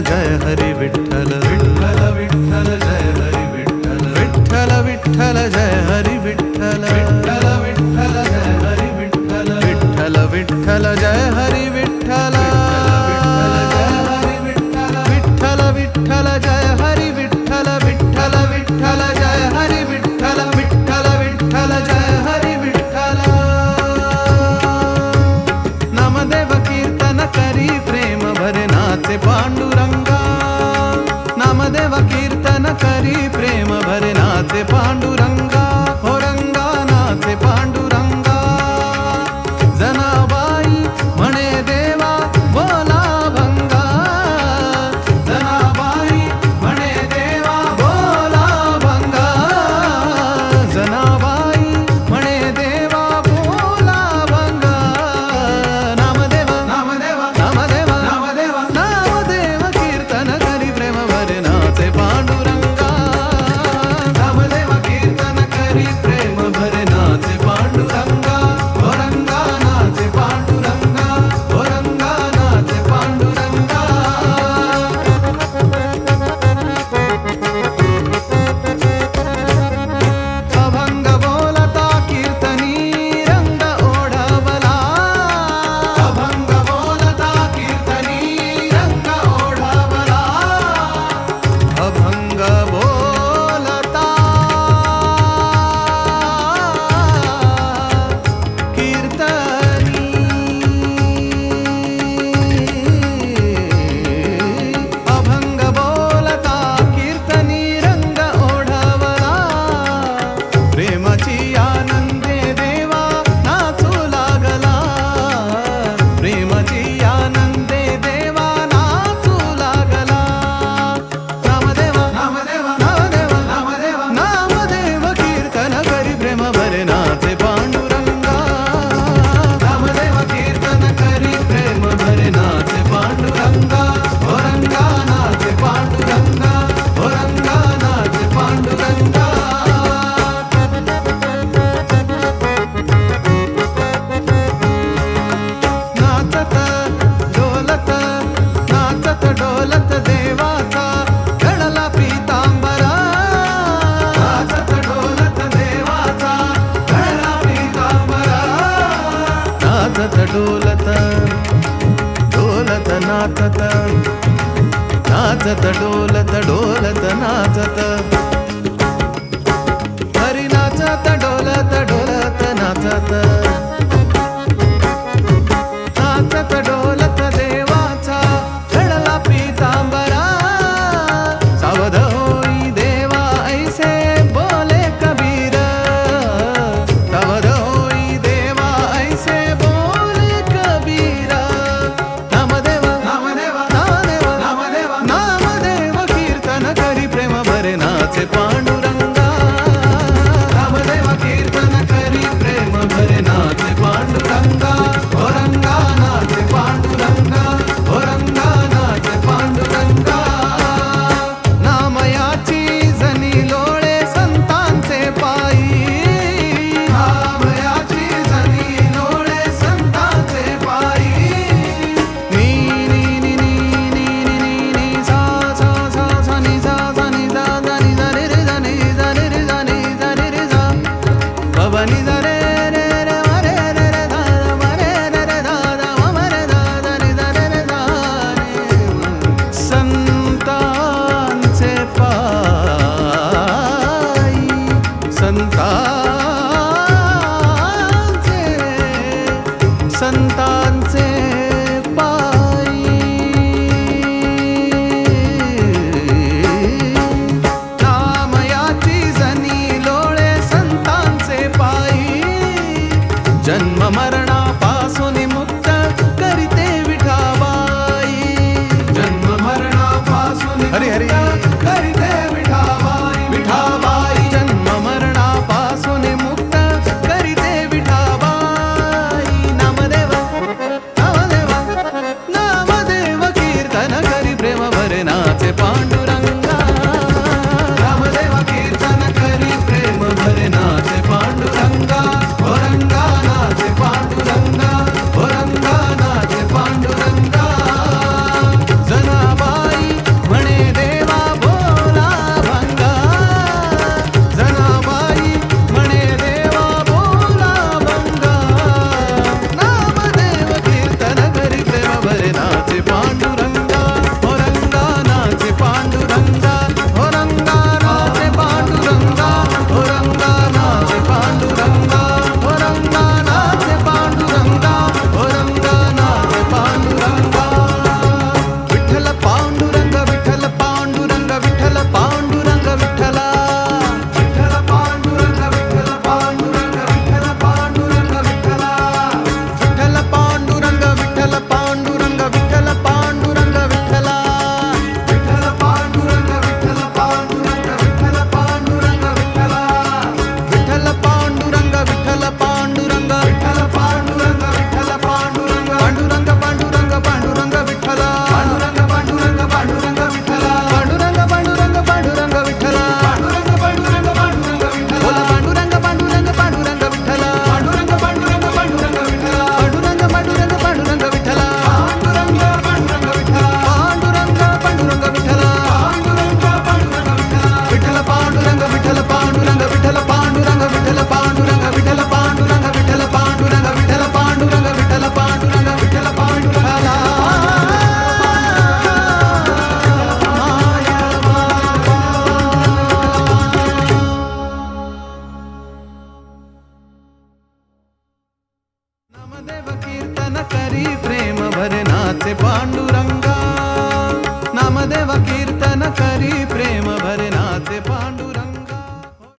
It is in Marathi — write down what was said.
जय हरी विठ्ठल विठ्ठल विठ्ठल जय हरी विठ्ठल विठ्ठल विठ्ठल जय हरी विठ्ठल विठ्ठल विठ्ठल जय हरी विठ्ठल विठ्ठल विठ्ठल जय हरी विठ्ठल विठ्ठल विठ्ठल जय हरी विठ्ठल विठ्ठल विठ्ठल जय हरी विठ्ठल विठ्ठल विठ्ठल जय हरी विठ्ठल नामदेव कीर्तन करी प्रेम भरे नाचे पांडुरंगा नामदेव कीर्तन करी प्रेम भरे नाचे पांडुरंगा हो रंगा नाचे पांडुरंगा जनाबाई म्हणे देवा बोला भंगा जनाबाई म्हणे देवा बोला भंगा जनाबाई म्हणे देवा बोला भंगा नामदेव नामदेव नामदेव नामदेव नामदेव कीर्तन करी प्रेम भरे नाचे पांडुरंगा नामदेव कीर्तन करी प्रेम भरे नाचे पांडुरंगा हो रंगा नाचे पांडुरंगा हो रंगा नाचे पांडुरंगा अभंग बोलता कीर्तनी रंग ओढवला अभंग बोलता कीर्तनी रंग ओढवला अभंग बोलता कीर्तनी अभंग बोलता कीर्तनी रंग ओढवला प्रेमाची आनंदे देवा नाचू लागला प्रेमाची आनंदे देवा नाचू लागला नामदेव नामदेव नामदेव नामदेव नामदेव कीर्तन करी प्रेम भरे नाचे पांडुरंगा नामदेव कीर्तन करी प्रेम भरे नाचे पांडुरंगा हो रंगा नाचे पांडुरंगा हो रंगा नाचे पांडुरंगा नाचत डोलत देवाचा घडला पीतांबरा नाचत डोलत देवाचा घडला पीतांबरा नाचत डोलत डोलत नाचत नाचत डोलत डोलत नाचत हरी नाचत डोलत डोलत नाचत नाचत डोलत देवाचा घडला पीतांबरा सावध होई देवा ऐसे बोले कबीर सावध होई देवा ऐसे बोले कबीर नामदेव नामदेव नामदेव नामदेव नामदेव कीर्तन करी प्रेम भरे नाचे पांडुरंगा नामदेव कीर्तन करी प्रेम भरे नाचे पांडुरंगा हो रंगा नाचे पांडुरंगा हो रंगा नाचे पांडुरंगा नामयाची जनी लोळे संतांचे पायी नामयाची जनी लोळे संतांचे पायी नी नी नी नी नी नी नी नी सा सा सा सा नी सा सा नी सा सा नी सा रे रे सा नी सा रे रे सा नी सा रे रे सा बाबा नी सा रे रे रे मा रे रे रे धा मा रे रे रे धा धा मा रे धा धा नी सा रे रे सा रे संतांचे पायी संतांचे पायी नामयाची जनी लोळे संतांचे पायी जन्म मरणापासून मुक्त करीते विठाबाई जन्म मरणापासून हरी हरी करीते विठाबाई विठाबाई जन्म मरणापासून मुक्त करीते विठाबाई नामदेव नामदेव नामदेव कीर्तन करी प्रेम भरे नाचे पांडुरंगा नामदेव कीर्तन करी प्रेम भरे नाचे पांडुरंगा हो रंगा नाचे पांडुरंगा नामदेव कीर्तन करी प्रेम भरे नाचे पांडुरंगा नामदेव कीर्तन करी